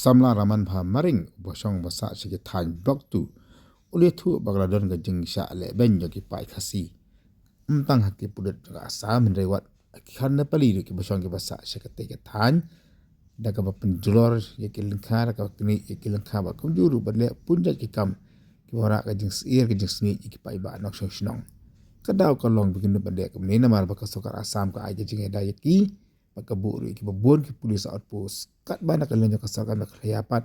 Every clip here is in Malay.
samla raman bha maring bosong basa sigi than blok tu uli thu bagladon ga jingsha le ben yogi pai khasi tang hakki pudet ga asam rewat khan na pali ki bosong ki basa sekate ke than daga ba penjulor yaki lengkha daga kini yaki lengkha ba kumjuru badle punjat ki kam ki wara ga jings ir ga jings ni ki pai ba nok song snong kadaw ka long bikin bade ka ni na mar ba ka sokar asam ka aja jinge da yaki makaburu ki babon ki pulis outpost kat bana ka lenyo ka sokar na khayapat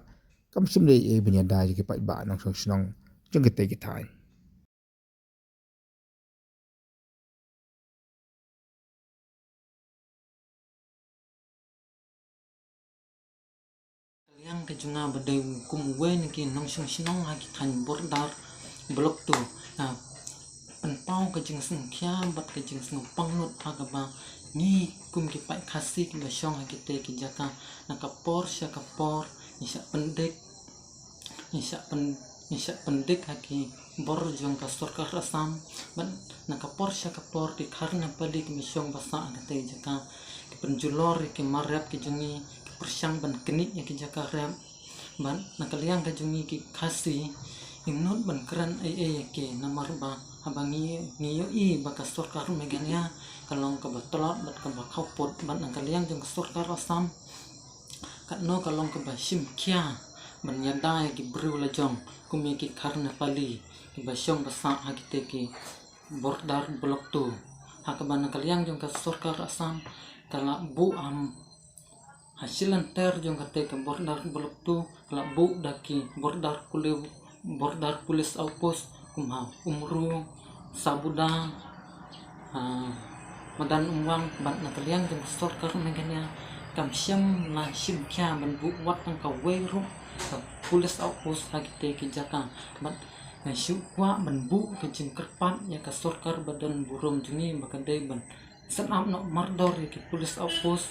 kam simle e binya da ki pai ba nok song snong jeng ke te ki thai yang ke junga badai kum wen ki nong song sinong ha ki than bordar blok tu na pen pau ke jing sung kya bat ke jing sung pangnut ha ka ba ni kum ki pai khasi ki song ha ki te ki jaka na ka por sha ka por ni sha pendek ha ki bor jong ka sarkar asam ban na ka por sha ka por di kharna pali ki song basa ka te jaka ki penjulor ki marap ki jungi persang ban kenik yang kijaka rem ban nakaliang ka jungi ki khasi inut ban kran ai ke namar ba abangi niyo I baka sarkar megania kalong ka batolot bat ka ba khopot ban nakaliang jong sarkar asam katno kalong ka ba sim kya ban yada ki bru la jong kumi ki kharna pali ki ba shong basa hakite ki bordar blok tu hakaban nakaliang jong ka sarkar asam kala bu am hasilan ter jong kate ke bordar blok tu kala bu daki bordar pulis outpost kumha umru sabuda madan umwang ban nakaliang jong sarkar megania kam syam la sim kya ban bu wat ang ka weru pulis outpost hakite ki jaka ban syu kwa ban bu ke jing kerpat ya ka sarkar badan burom jungi bakadai ban sanam no mardor ki pulis outpost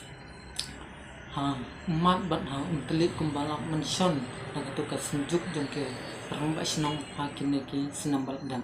mat bat telit kumbalak mention nagato ka senjuk jong ke rambak sinong hakine ki senambal dan